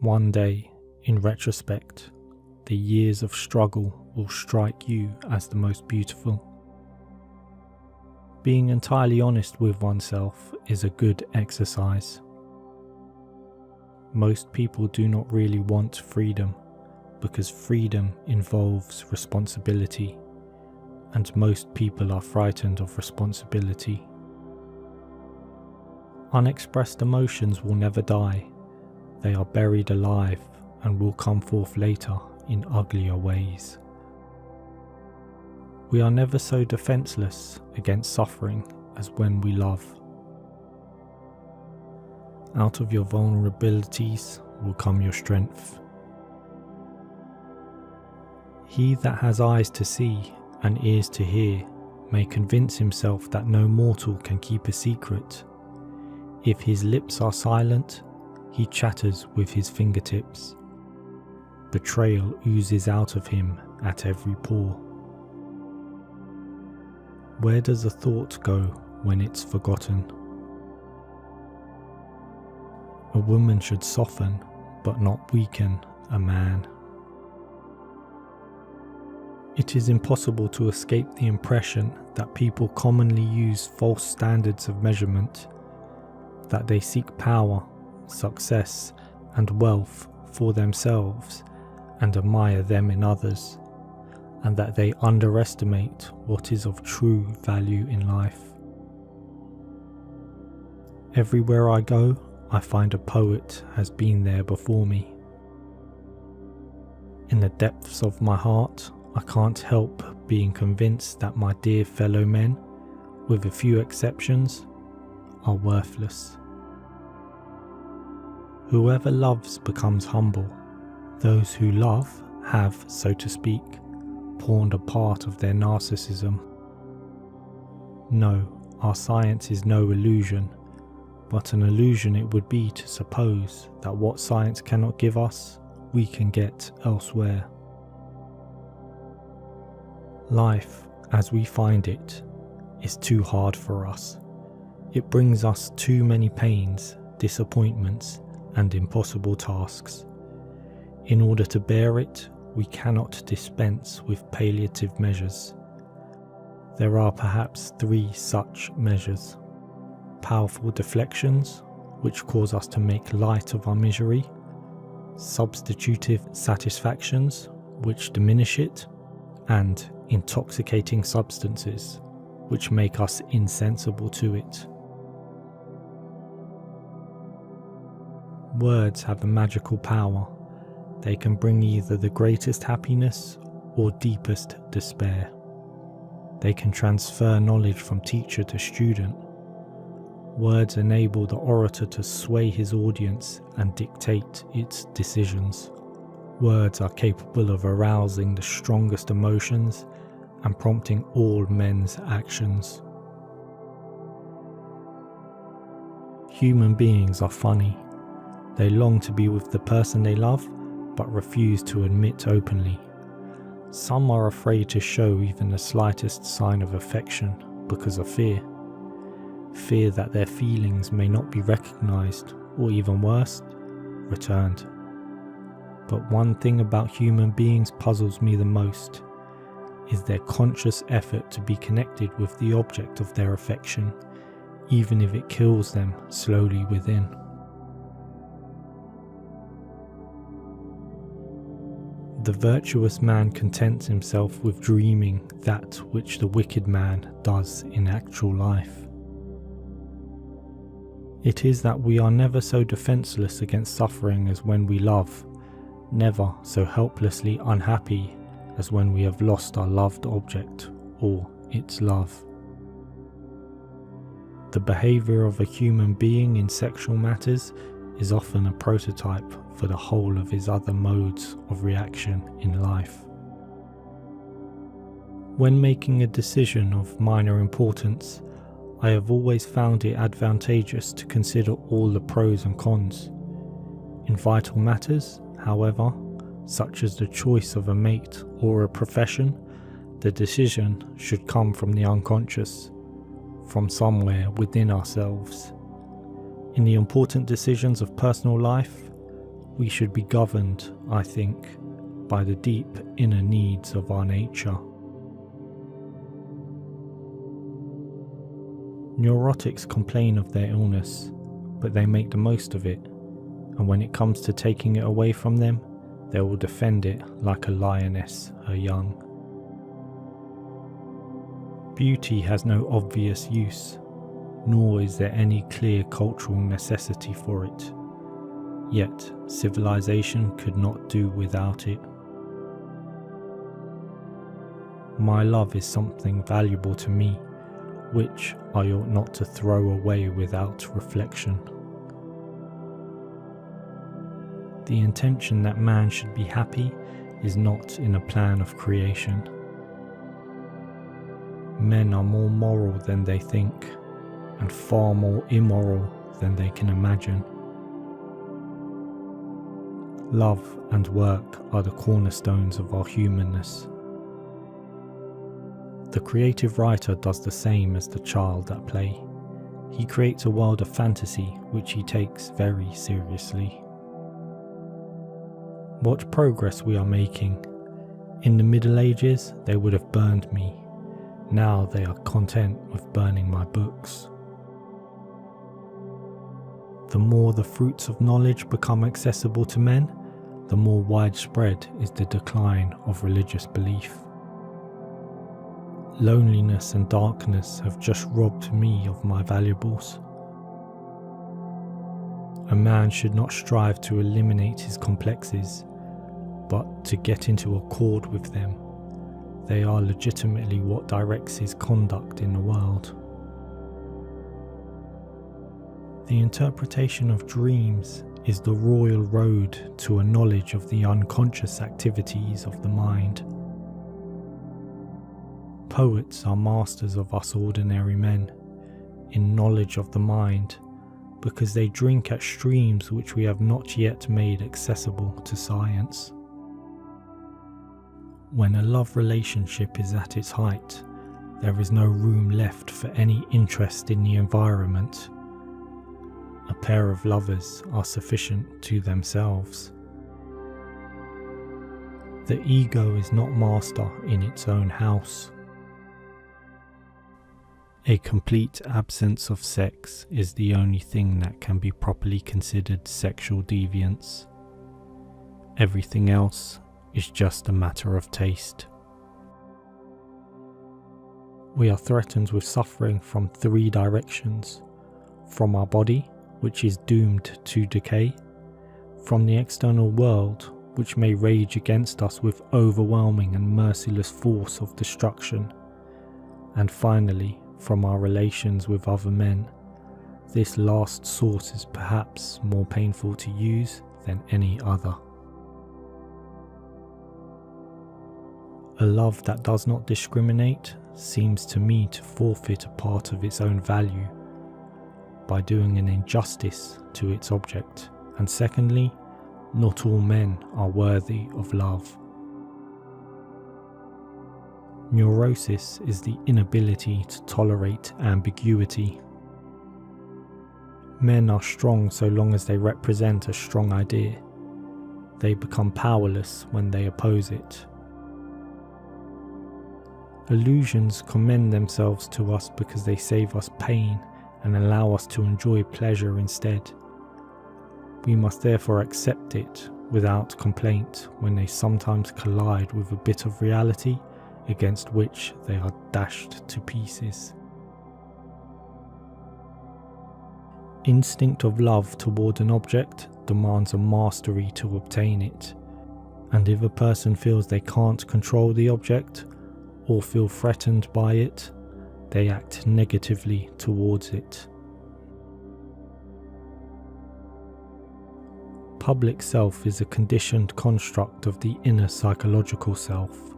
One day, in retrospect, the years of struggle will strike you as the most beautiful. Being entirely honest with oneself is a good exercise. Most people do not really want freedom because freedom involves responsibility, and most people are frightened of responsibility. Unexpressed emotions will never die. They are buried alive and will come forth later in uglier ways. We are never so defenseless against suffering as when we love. Out of your vulnerabilities will come your strength. He that has eyes to see and ears to hear may convince himself that no mortal can keep a secret. If his lips are silent, he chatters with his fingertips. Betrayal oozes out of him at every pore. Where does a thought go when it's forgotten? A woman should soften, but not weaken, a man. It is impossible to escape the impression that people commonly use false standards of measurement, that they seek power, success, and wealth for themselves and admire them in others, and that they underestimate what is of true value in life. Everywhere I go, I find a poet has been there before me. In the depths of my heart, I can't help being convinced that my dear fellow men, with a few exceptions, are worthless. Whoever loves becomes humble. Those who love have, so to speak, pawned a part of their narcissism. No, our science is no illusion, but an illusion it would be to suppose that what science cannot give us, we can get elsewhere. Life, as we find it, is too hard for us. It brings us too many pains, disappointments, and impossible tasks. In order to bear it, we cannot dispense with palliative measures. There are perhaps 3 such measures: powerful deflections, which cause us to make light of our misery; substitutive satisfactions, which diminish it; and intoxicating substances, which make us insensible to it. Words have a magical power. They can bring either the greatest happiness or deepest despair. They can transfer knowledge from teacher to student. Words enable the orator to sway his audience and dictate its decisions. Words are capable of arousing the strongest emotions and prompting all men's actions. Human beings are funny. They long to be with the person they love, but refuse to admit openly. Some are afraid to show even the slightest sign of affection because of fear. Fear that their feelings may not be recognized, or even worse, returned. But one thing about human beings puzzles me the most, is their conscious effort to be connected with the object of their affection, even if it kills them slowly within. The virtuous man contents himself with dreaming that which the wicked man does in actual life. It is that we are never so defenseless against suffering as when we love, never so helplessly unhappy as when we have lost our loved object or its love. The behaviour of a human being in sexual matters is often a prototype for the whole of his other modes of reaction in life. When making a decision of minor importance, I have always found it advantageous to consider all the pros and cons. In vital matters, however, such as the choice of a mate or a profession, the decision should come from the unconscious, from somewhere within ourselves. In the important decisions of personal life, We should be governed, I think, by the deep inner needs of our nature. Neurotics complain of their illness, but they make the most of it, and when it comes to taking it away from them, they will defend it like a lioness her young. Beauty has no obvious use, nor is there any clear cultural necessity for it. Yet civilization could not do without it. My love is something valuable to me, which I ought not to throw away without reflection. The intention that man should be happy is not in a plan of creation. Men are more moral than they think, and far more immoral than they can imagine. Love and work are the cornerstones of our humanness. The creative writer does the same as the child at play. He creates a world of fantasy which he takes very seriously. What progress we are making. In the Middle Ages, they would have burned me. Now they are content with burning my books. The more the fruits of knowledge become accessible to men, the more widespread is the decline of religious belief. Loneliness and darkness have just robbed me of my valuables. A man should not strive to eliminate his complexes, but to get into accord with them. They are legitimately what directs his conduct in the world. The interpretation of dreams is the royal road to a knowledge of the unconscious activities of the mind. Poets are masters of us ordinary men in knowledge of the mind, because they drink at streams which we have not yet made accessible to science. When a love relationship is at its height, there is no room left for any interest in the environment. A pair of lovers are sufficient to themselves. The ego is not master in its own house. A complete absence of sex is the only thing that can be properly considered sexual deviance. Everything else is just a matter of taste. We are threatened with suffering from three directions: from our body, which is doomed to decay; from the external world, which may rage against us with overwhelming and merciless force of destruction; and finally, from our relations with other men. This last source is perhaps more painful to use than any other. A love that does not discriminate seems to me to forfeit a part of its own value by doing an injustice to its object, and secondly, not all men are worthy of love. Neurosis is the inability to tolerate ambiguity. Men are strong so long as they represent a strong idea. They become powerless when they oppose it. Illusions commend themselves to us because they save us pain and allow us to enjoy pleasure instead. We must therefore accept it without complaint when they sometimes collide with a bit of reality against which they are dashed to pieces. Instinct of love toward an object demands a mastery to obtain it, and if a person feels they can't control the object or feel threatened by it, they act negatively towards it. Public self is a conditioned construct of the inner psychological self.